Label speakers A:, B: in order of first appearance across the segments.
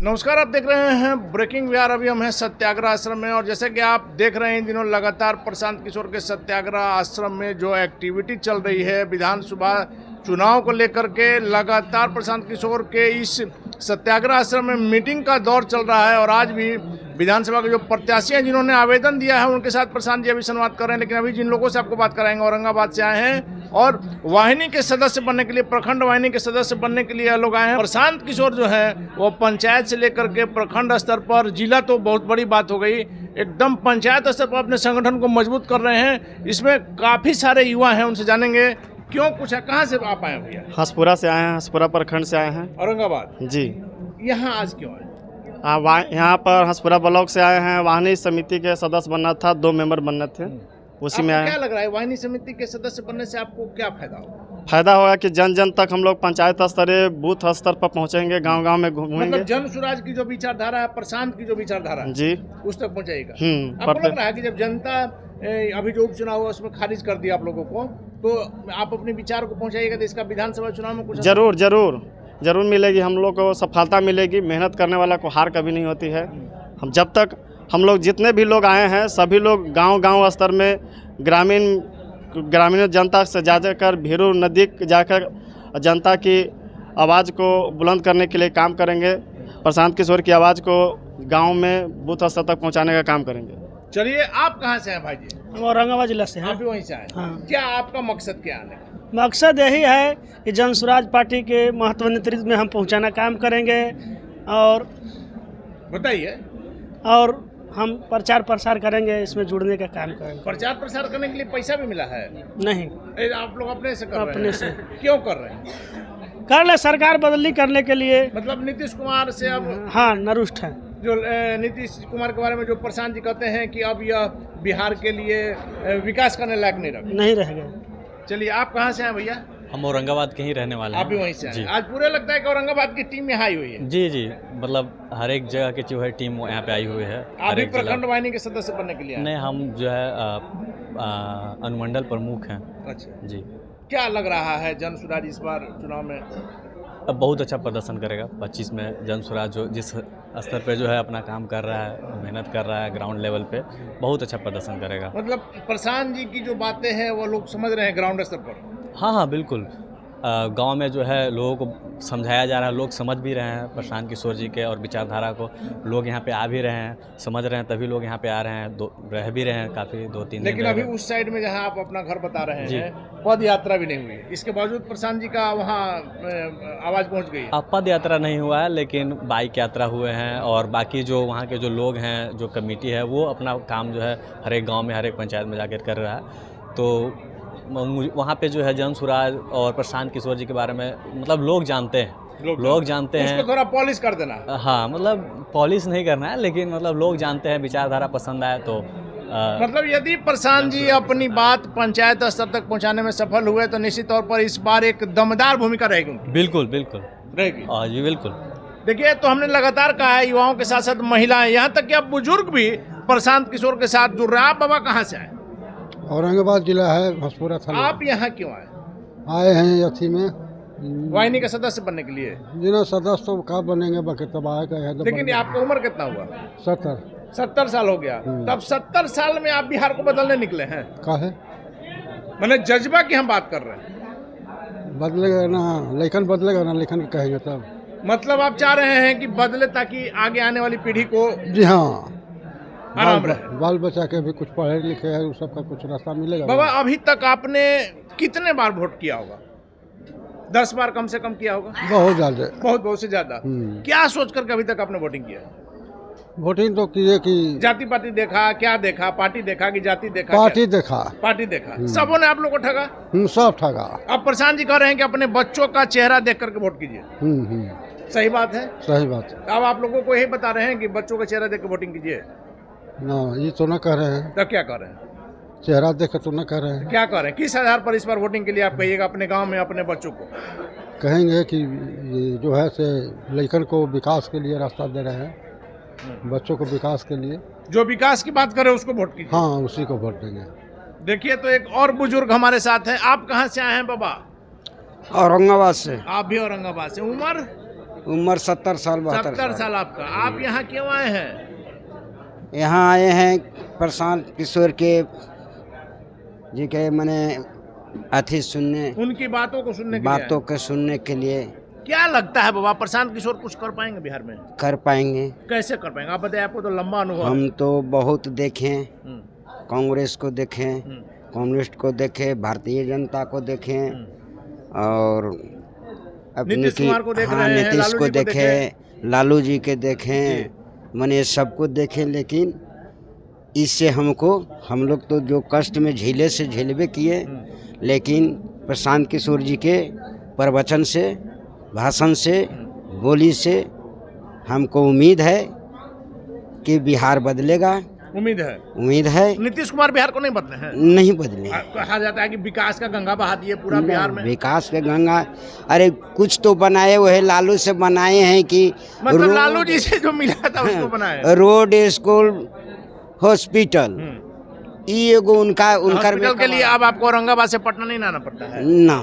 A: नमस्कार, आप देख रहे हैं ब्रेकिंग बिहार। अभी हम हैं सत्याग्रह आश्रम में और जैसे कि आप देख रहे हैं इन दिनों लगातार प्रशांत किशोर के सत्याग्रह आश्रम में जो एक्टिविटी चल रही है विधानसभा चुनाव को लेकर के, लगातार प्रशांत किशोर के इस सत्याग्रह आश्रम में मीटिंग का दौर चल रहा है और आज भी विधानसभा के जो प्रत्याशी हैं जिन्होंने आवेदन दिया है उनके साथ प्रशांत जी अभी संवाद कर रहे हैं। लेकिन अभी जिन लोगों से आपको बात कराएंगे औरंगाबाद से आए हैं और वाहिनी के सदस्य बनने के लिए, प्रखंड वाहिनी के सदस्य बनने के लिए लोग आए हैं। प्रशांत किशोर जो है वो पंचायत से लेकर के प्रखंड स्तर पर, जिला तो बहुत बड़ी बात हो गई, एकदम पंचायत स्तर पर अपने संगठन को मजबूत कर रहे हैं। इसमें काफ़ी सारे युवा हैं, उनसे जानेंगे क्यों पूछा। कहाँ से आप आए भैया?
B: हंसपुरा से आए हैं, हंसपुरा प्रखंड से आए हैं,
A: औरंगाबाद
B: जी।
A: यहाँ आज क्यों आए?
B: यहाँ पर हंसपुरा ब्लॉक से आए हैं। वाहिनी समिति के सदस्य बनना था, 2 मेंबर बनने थे, उसी में आए।
A: क्या लग रहा है वाहिनी समिति के सदस्य बनने से आपको क्या फायदा होगा?
B: फायदा होगा कि जन जन तक हम लोग पंचायत स्तर, बूथ स्तर पर पहुंचेंगे, गांव-गांव में घूमेंगे।
A: मतलब जन स्वराज की जो विचारधारा है, प्रशांत की जो विचारधारा है, जी, उस तक पहुंचाएगा। आपको लग रहा है कि जब जनता अभी जो उपचुनाव हुआ उसमें खारिज कर दिया आप लोगों को, तो आप अपने विचार को पहुंचाइएगा तो इसका विधानसभा चुनाव में कुछ
B: जरूर मिलेगी। हम लोग को सफलता मिलेगी। मेहनत करने वाला को हार कभी नहीं होती है। हम जब तक हम लोग जितने भी लोग आए हैं सभी लोग गांव स्तर में ग्रामीण जनता से जाकर भीरू नदी जाकर जनता की आवाज़ को बुलंद करने के लिए काम करेंगे। प्रशांत किशोर की आवाज़ को गांव में बूथ स्तर तक पहुंचाने का काम करेंगे।
A: चलिए, आप कहाँ से हैं भाई जी?
C: हम औरंगाबाद जिला से हैं।
A: आप भी वहीं से आए?
C: हाँ।
A: क्या आपका मकसद क्या आने का?
C: मकसद यही है कि जन स्वराज पार्टी के महत्व नेतृत्व में हम पहुंचाना काम करेंगे और
A: बताइए।
C: और हम प्रचार प्रसार करेंगे, इसमें जुड़ने का काम करेंगे।
A: प्रचार प्रसार करने के लिए पैसा भी मिला है?
C: नहीं,
A: आप लोग अपने से कर रहे हैं?
C: अपने से।
A: क्यों कर रहे हैं?
C: कर ले, सरकार बदली करने के लिए।
A: मतलब नीतीश कुमार से अब
C: हाँ नरुष्ट है।
A: जो नीतीश कुमार के बारे में जो प्रशांत जी कहते हैं कि अब यह बिहार के लिए विकास करने लायक नहीं रह गए। चलिए, आप कहाँ से हैं भैया?
D: हम औरंगाबाद के ही रहने वाले हैं।
A: आप भी वहीं से हैं? आज पूरे लगता है कि औरंगाबाद की टीम यहाँ आई हुई है।
D: जी, मतलब हर एक जगह की जो है टीम यहाँ पे आई हुई है।
A: आप भी प्रखंड वाहिनी के सदस्य बनने के लिए?
D: नहीं, हम जो है अनुमंडल प्रमुख हैं।
A: अच्छा
D: जी।
A: क्या लग रहा है जन स्वराज इस बार चुनाव में?
D: अब बहुत अच्छा प्रदर्शन करेगा 25 में। जन स्वराज जो जिस स्तर पे जो है अपना काम कर रहा है, मेहनत कर रहा है ग्राउंड लेवल पे, बहुत अच्छा प्रदर्शन करेगा।
A: मतलब प्रशांत जी की जो बातें हैं वो लोग समझ रहे हैं ग्राउंड स्तर पर?
D: हाँ, बिल्कुल। गांव में जो है लोगों को समझाया जा रहा है, लोग समझ भी रहे हैं प्रशांत किशोर जी के और विचारधारा को। लोग यहाँ पे आ भी रहे हैं, समझ रहे हैं, तभी लोग यहाँ पे आ रहे हैं, रह भी रहे हैं काफ़ी 2-3 दिन।
A: लेकिन अभी उस साइड में जहाँ आप अपना घर बता रहे हैं पद यात्रा भी नहीं हुई, इसके बावजूद प्रशांत जी का वहाँ आवाज़ पहुँच गई है।
D: पद यात्रा नहीं हुआ है, लेकिन बाइक यात्रा हुए हैं और बाकी जो वहाँ के जो लोग हैं, जो कमेटी है, वो अपना काम जो है हर एक गाँव में, हर एक पंचायत में जाकर कर रहा है। तो वहाँ पे जो है जन स्वराज और प्रशांत किशोर जी के बारे में मतलब लोग जानते हैं, लोग जानते हैं।
A: उसको थोड़ा पॉलिश कर देना।
D: हाँ, मतलब पॉलिश नहीं करना है, लेकिन मतलब लोग जानते हैं, विचारधारा पसंद आए तो
A: मतलब यदि प्रशांत जी अपनी बात पंचायत स्तर तक पहुँचाने में सफल हुए तो निश्चित तौर पर इस बार एक दमदार भूमिका रहेगी उनकी।
D: बिल्कुल
A: रहेगी।
D: हाँ जी, बिल्कुल।
A: देखिए, तो हमने लगातार कहा है युवाओं के साथ साथ महिलाएं, यहाँ तक कि अब बुजुर्ग भी प्रशांत किशोर के साथ जुड़ रहे हैं। आप बाबा कहाँ से आए?
E: औरंगाबाद जिला है, हंसपुरा थाना।
A: आप यहाँ क्यों आए?
E: आए हैं अथी में
A: वाहिनी का सदस्य बनने के लिए।
E: जिन्हें सदस्य तो कब बनेंगे, बाकी तब आए गए हैं।
A: लेकिन आपका उम्र कितना हुआ?
E: 70
A: साल हो गया। तब 70 साल में आप बिहार को बदलने निकले हैं?
E: काहे?
A: मैंने जज्बा की हम बात कर रहे हैं।
E: बदलेगा ना, लेकिन बदलेगा ना, लेकिन कहेंगे तब।
A: मतलब आप चाह रहे हैं कि बदले ताकि आगे आने वाली पीढ़ी को,
E: जी हाँ, बाल बच्चा के भी कुछ पढ़े लिखे है, उस सबका कुछ रास्ता मिलेगा।
A: बाबा, अभी तक आपने कितने बार वोट किया होगा? 10 बार कम से कम किया होगा?
E: बहुत ज्यादा।
A: बहुत से ज्यादा। क्या सोच करके अभी तक आपने वोटिंग किया?
E: वोटिंग तो किए कि
A: जाति पार्टी देखा, क्या देखा? पार्टी देखा कि जाति देखा? पार्टी देखा। सबों ने आप लोग को ठगा?
E: सब ठगा।
A: अब प्रशांत जी कह रहे हैं कि अपने बच्चों का चेहरा देख करके वोट कीजिए। सही बात है?
E: सही बात है।
A: अब आप लोगों को यही बता रहे हैं कि बच्चों का चेहरा देख कर वोटिंग कीजिए?
E: ना, ये तो न कह रहे हैं।
A: तो क्या कर रहे हैं?
E: चेहरा देख तो न कह रहे हैं।
A: क्या कर रहे हैं? किस आधार पर इस बार वोटिंग के लिए आप कहिएगा अपने गांव में अपने बच्चों को?
E: कहेंगे कि ये जो है से लड़कन को विकास के लिए रास्ता दे रहे हैं, बच्चों को विकास के लिए।
A: जो विकास की बात करे उसको वोट कीजिए।
E: हाँ, उसी को वोट देंगे।
A: देखिए, तो एक और बुजुर्ग हमारे साथ हैं। आप कहाँ से आए हैं बाबा?
B: औरंगाबाद से।
A: आप भी औरंगाबाद से। उम्र?
F: उम्र 70 साल 72
A: 70 साल आपका। आप यहाँ क्यों आए हैं?
F: यहाँ आए हैं प्रशांत किशोर के जी के मैंने अथी सुनने,
A: उनकी बातों को सुनने के लिए
F: बातों के सुनने के लिए।
A: क्या लगता है बाबा, प्रशांत किशोर कुछ कर पाएंगे बिहार में?
F: कर पाएंगे।
A: कैसे कर पाएंगे आप बताइए, आपको तो लंबा अनुभव है।
F: हम तो बहुत देखें,
A: हम्म,
F: कांग्रेस को देखें, कम्युनिस्ट को देखें, भारतीय जनता को देखें, और अपने
A: नीतीश कुमार को देख रहे हैं,
F: नीतीश
A: लालू
F: को
A: जी को
F: देखें, लालू जी के देखें, मैंने सबको देखें। लेकिन इससे हमको, हम लोग तो जो कष्ट में झेले से झेलवे किए, लेकिन प्रशांत किशोर जी के प्रवचन से, भाषण से, बोली से हमको उम्मीद है कि बिहार बदलेगा।
A: उम्मीद है।
F: उम्मीद है।
A: नीतीश कुमार बिहार को नहीं बदले हैं?
F: नहीं बदले।
A: कहा जाता है कि विकास का गंगा बहा दिए पूरा बिहार में।
F: विकास के गंगा, अरे कुछ तो बनाए हुए लालू से बनाए हैं कि
A: मतलब लालू जी से जो मिला था उसको बनाए।
F: रोड, स्कूल, हॉस्पिटल, ये एगो उनका
A: हॉस्पिटल के लिए अब आपको औरंगाबाद से पटना नहीं आना पड़ता है
F: ना,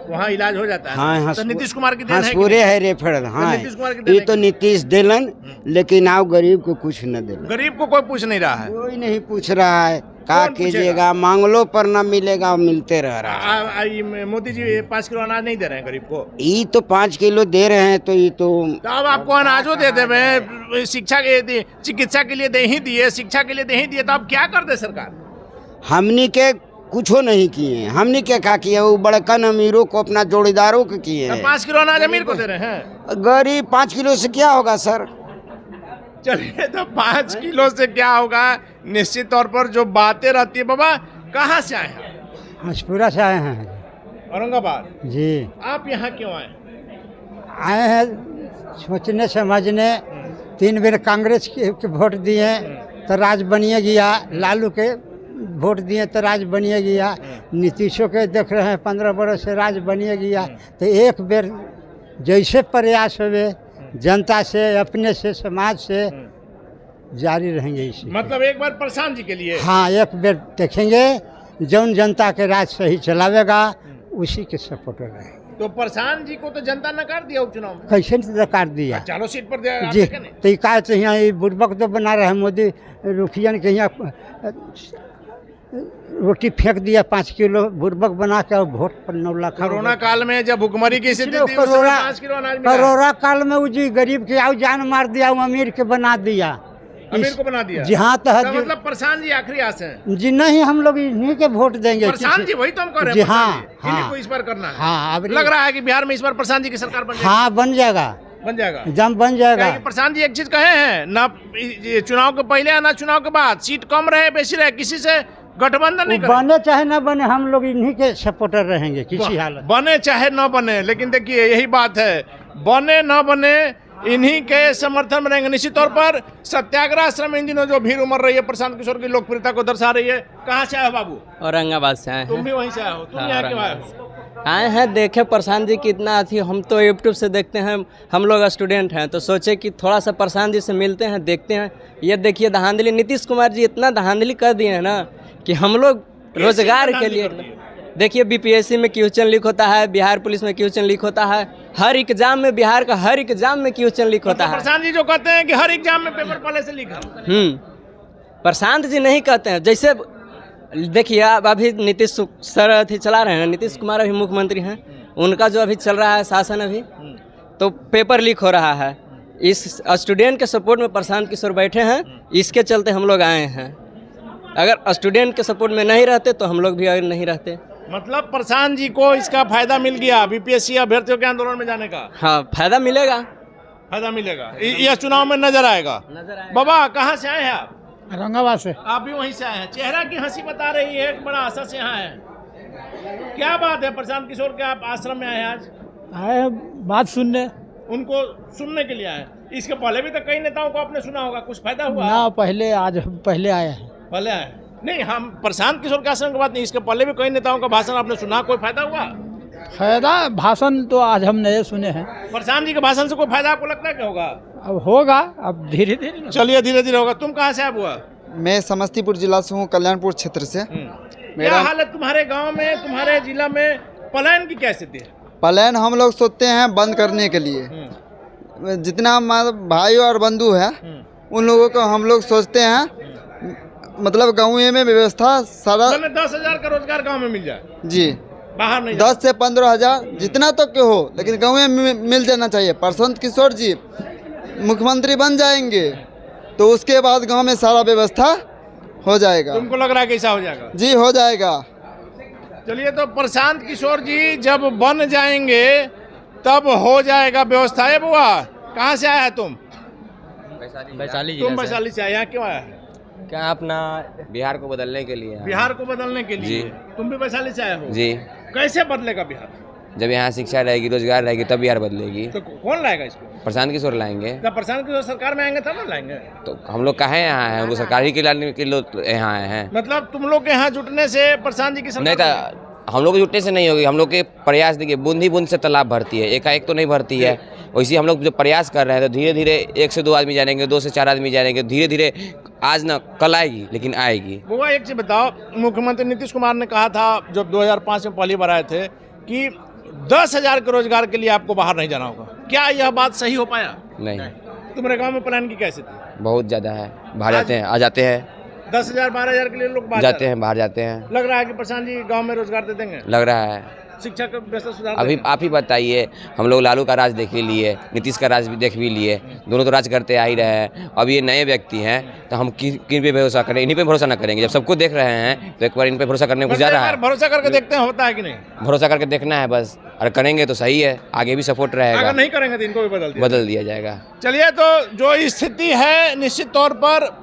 A: वहाँ इलाज हो जाता है।
F: हाँ,
A: तो नीतीश कुमार की देन
F: हाँ,
A: है कि
F: पूरे
A: नहीं?
F: है रेफरल। हाँ,
A: नीतीश कुमार की देन
F: ये
A: है
F: तो
A: कि
F: नीतीश दिलन, लेकिन आओ गरीब को कुछ न दिलन।
A: गरीब को कोई पूछ नहीं रहा है।
F: कोई नहीं पूछ रहा है। क्या
A: कौन
F: कीजिएगा, मांगलो पर न मिलेगा, मिलते रह रहा है।
A: मोदी जी 5 किलो अनाज नहीं दे रहे हैं गरीब को।
F: ये तो 5 किलो दे रहे हैं, तो ये तो
A: अब आपको अनाजो दे दे, शिक्षा के, चिकित्सा के लिए दे ही दिए, शिक्षा के लिए दे ही दिए, तो अब क्या कर दे सरकार?
F: हमनी के कुछो नहीं किए। हमने क्या किया, वो बड़कन अमीरों को, अपना जोड़ीदारों को किए हैं।
A: 5 किलो अनाज अमीर को दे रहे हैं।
F: गरीब 5 किलो से क्या होगा सर?
A: चलिए, तो 5 किलो से क्या होगा? निश्चित तौर पर जो बातें रहती है। बाबा कहाँ से आए हैं?
E: हंसपुरा से आए हैं
A: औरंगाबाद
E: जी।
A: आप यहाँ क्यों आए?
E: आए हैं सोचने समझने। 3 बेर कांग्रेस के वोट दिए तो राज बनिए गया, लालू के वोट दिए तो राज बनिए गया, नीतीशों के देख रहे हैं 15 बरस से राज बनिए गया। तो एक बेर जैसे प्रयास हुए जनता से, अपने से, समाज से जारी रहेंगे इसी।
A: मतलब एक बार प्रशांत जी के लिए?
E: हाँ, एक बेर देखेंगे, जौन जनता के राज सही चलावेगा उसी के सपोर्टर रहेंगे।
A: तो प्रशांत जी को तो जनता नकार दिया उपचुनाव में।
E: कैसे नकार दिया?
A: चारों सीट पर दिया
E: जी। तो का तो यहाँ बुड़बक तो बना रहे मोदी रुखियन के, यहाँ रोटी फेंक दिया 5 किलो बुड़बक बना के, और वोट पर 9 लाख।
A: कोरोना काल में जब भुखमरी की स्थिति थी, उस समय 5 किलो अनाज मिला।
E: कोरोना काल में वो जी गरीब के आओ जान मार दिया, वो अमीर के बना दिया,
A: अमीर को बना दिया।
E: जी हाँ। तो
A: मतलब प्रशांत जी आखिरी आस हैं
E: जी। नहीं, हम लोग इन्हीं के वोट देंगे।
A: प्रशांत जी, वही तो हम कह रहे हैं।
E: जी हाँ,
A: इन्हीं को इस बार करना है।
E: हाँ, अब
A: लग रहा है कि बिहार में इस बार प्रशांत जी की सरकार बन जाएगी।
E: हाँ, बन जाएगा,
A: बन जाएगा,
E: जम बन जाएगा।
A: प्रशांत जी एक चीज कहे हैं ना, चुनाव के पहले ना चुनाव के बाद, सीट कम रहे बेसी रहे, किसी से गठबंधन नहीं करेंगे।
E: बने चाहे न बने, हम लोग इन्हीं के सपोर्टर रहेंगे किसी हालत।
A: बने चाहे न बने, लेकिन देखिए यही बात है, बने न बने इन्हीं के समर्थन में रहेंगे। निश्चित तौर पर सत्याग्रह आश्रम में इन दिनों जो भीड़ उमड़ रही है प्रशांत किशोर की लोकप्रियता को दर्शा रही है। कहाँ से आए हो बाबू?
G: औरंगाबाद से आए
A: तुम
G: हैं।
A: भी वहीं से आए हो? तुम यहाँ क्यों आए हो?
G: आए हैं देखे प्रशांत जी कितना थी। हम तो यूट्यूब से देखते हैं, हम लोग स्टूडेंट हैं, तो सोचे कि थोड़ा सा प्रशांत जी से मिलते हैं, देखते हैं। ये देखिए धांधली, नीतीश कुमार जी इतना धांधली कर दिए हैं ना कि हम लोग रोजगार के लिए, देखिए बीपीएससी में क्वेश्चन लीक होता है, बिहार पुलिस में क्वेश्चन लीक होता है, हर एग्जाम में, बिहार का हर एग्जाम में क्वेश्चन लीक होता है।
A: प्रशांत जी जो कहते हैं कि हर एग्जाम में पेपर पहले से लीक है।
G: प्रशांत जी नहीं कहते हैं। जैसे देखिए अब अभी नीतीश सर अभी चला रहे हैं, नीतीश कुमार अभी मुख्यमंत्री हैं, उनका जो अभी चल रहा है शासन अभी, तो पेपर लीक हो रहा है। इस स्टूडेंट के सपोर्ट में प्रशांत किशोर बैठे हैं, इसके चलते हम लोग आए हैं। अगर स्टूडेंट के सपोर्ट में नहीं रहते तो हम लोग भी अगर नहीं रहते।
A: मतलब प्रशांत जी को इसका फायदा मिल गया बीपीएससी अभ्यर्थियों के आंदोलन में जाने का।
G: हाँ, फायदा मिलेगा,
A: फायदा मिलेगा, यह चुनाव में नजर आएगा। बाबा कहाँ से आए हैं आप?
E: औरंगाबाद से।
A: आप भी वहीं से आए हैं। चेहरा की हंसी बता रही है, बड़ा आशा से यहाँ है। क्या बात है, प्रशांत किशोर के आप आश्रम में आए हैं आज?
C: आए बात सुनने,
A: उनको सुनने के लिए आए। इसके पहले भी तो कई नेताओं को आपने सुना होगा, कुछ फायदा हुआ?
C: ना पहले, आज पहले आए हैं।
A: पहले आए नहीं, हम प्रशांत किशोर के आश्रम की बात नहीं, इसके पहले भी कई नेताओं का भाषण आपने सुना, कोई फायदा हुआ?
C: फायदा भाषण तो आज हम नए सुने हैं।
A: प्रशांत जी के भाषण से कोई फायदा आपको लगता है क्या होगा?
C: अब होगा, अब धीरे धीरे।
A: चलिए धीरे धीरे होगा। तुम कहाँ से आप हुआ?
H: मैं समस्तीपुर जिला से हूँ, कल्याणपुर क्षेत्र से।
A: क्या हालत तुम्हारे गांव में, तुम्हारे जिला में पलायन की क्या स्थिति है?
H: पलायन हम लोग सोचते हैं बंद करने के लिए, जितना हमारे भाई और बंधु है उन लोगों को हम लोग सोचते हैं मतलब गाँव में व्यवस्था सारा
A: 10,000 का रोजगार गांव में मिल जाए
H: जी,
A: बाहर नहीं
H: 10 से 15,000 जितना तो के हो, लेकिन गाँव में मिल जाना चाहिए। प्रशांत किशोर जी मुख्यमंत्री बन जाएंगे तो उसके बाद गांव में सारा व्यवस्था हो जाएगा।
A: तुमको लग रहा है कैसा हो जाएगा?
H: जी हो जाएगा।
A: चलिए, तो प्रशांत किशोर जी जब बन जाएंगे तब हो जाएगा व्यवस्था। है बुआ, कहाँ से आया है तुम?
G: वैशाली
A: तुम वैशाली से आए, यहाँ क्यों आया है?
G: क्या अपना
I: बिहार को बदलने के लिए।
A: बिहार को बदलने के लिए?
I: जी।
A: तुम भी वैशाली से आए हो?
I: जी।
A: कैसे बदलेगा बिहार?
I: जब यहाँ शिक्षा रहेगी, रोजगार रहेगी, तब बिहार बदलेगी।
A: तो कौन लाएगा इसको?
I: प्रशांत किशोर लाएंगे।
A: जब प्रशांत किशोर सरकार में आएंगे तब ना लाएंगे।
I: तो हम लोग कहाँ यहाँ हैं? वो सरकार ही के लाने के लोग यहाँ आए हैं।
A: मतलब तुम लोग के यहाँ जुटने से प्रशांत जी की
I: नहीं था, हम लोग जुटने से नहीं होगी। हम लोग के प्रयास देखिए, बूंद ही बूंद से तालाब भरती है, एकाएक तो नहीं भरती है। वैसे हम लोग जो प्रयास कर रहे हैं तो धीरे धीरे 1 से 2 आदमी जानेंगे, 2 से 4 आदमी जानेंगे, धीरे धीरे आज ना कल आएगी, लेकिन आएगी।
A: बुआ, एक चीज बताओ, मुख्यमंत्री नीतीश कुमार ने कहा था जब 2005 में पहली बार आए थे कि 10,000 के रोजगार के लिए आपको बाहर नहीं जाना होगा। क्या यह बात सही हो पाया?
I: नहीं।
A: तुम्हारे गांव में प्लान की कैसे थी?
I: बहुत ज़्यादा है, बाहर जाते हैं, आ जाते हैं।
A: 10,000 12,000 के लिए लोग बाहर
I: जाते हैं, बाहर जाते हैं।
A: लग रहा है कि प्रशांत जी गांव में रोजगार दे देंगे?
I: लग रहा है।
A: शिक्षा का व्यवस्था सुधार
I: अभी आप ही बताइए, हम लोग लालू का राज देख ही लिए, नीतीश का राज भी देख भी लिए, दोनों तो राज करते आ ही रहे हैं। अब ये नए व्यक्ति हैं तो हम किन पे भरोसा करें? इन्हीं पे भरोसा ना करेंगे? जब सबको देख रहे हैं तो एक बार इन पे भरोसा करने को जा रहा है।
A: भरोसा करके देखते हैं होता है कि नहीं?
I: भरोसा करके देखना है बस, और करेंगे तो सही है, आगे भी सपोर्ट रहेगा।
A: अगर नहीं करेंगे तो इनको भी
I: बदल दिया जाएगा।
A: चलिए, तो जो स्थिति है निश्चित तौर पर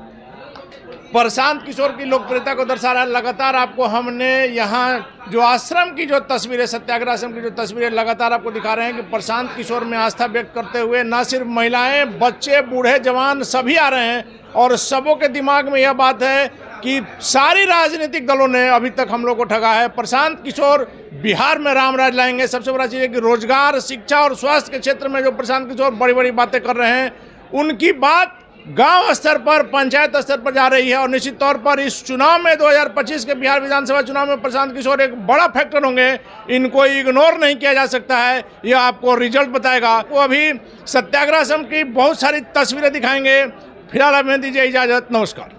A: प्रशांत किशोर की लोकप्रियता को दर्शा रहा है। लगातार आपको हमने यहाँ जो आश्रम की जो तस्वीरें, सत्याग्रह आश्रम की जो तस्वीरें लगातार आपको दिखा रहे हैं कि प्रशांत किशोर में आस्था व्यक्त करते हुए न सिर्फ महिलाएं, बच्चे, बूढ़े, जवान सभी आ रहे हैं। और सबों के दिमाग में यह बात है कि सारी राजनीतिक दलों ने अभी तक हम लोग को ठगा है। प्रशांत किशोर बिहार में राम राज लाएंगे। सबसे बड़ा चीज़ है कि रोजगार, शिक्षा और स्वास्थ्य के क्षेत्र में जो प्रशांत किशोर बड़ी बड़ी बातें कर रहे हैं, उनकी बात गांव स्तर पर, पंचायत स्तर पर जा रही है। और निश्चित तौर पर इस चुनाव में 2025 के बिहार विधानसभा चुनाव में प्रशांत किशोर एक बड़ा फैक्टर होंगे। इनको इग्नोर नहीं किया जा सकता है, यह आपको रिजल्ट बताएगा। वो अभी सत्याग्रह आश्रम की बहुत सारी तस्वीरें दिखाएंगे। फिलहाल हमें दीजिए इजाजत, नमस्कार।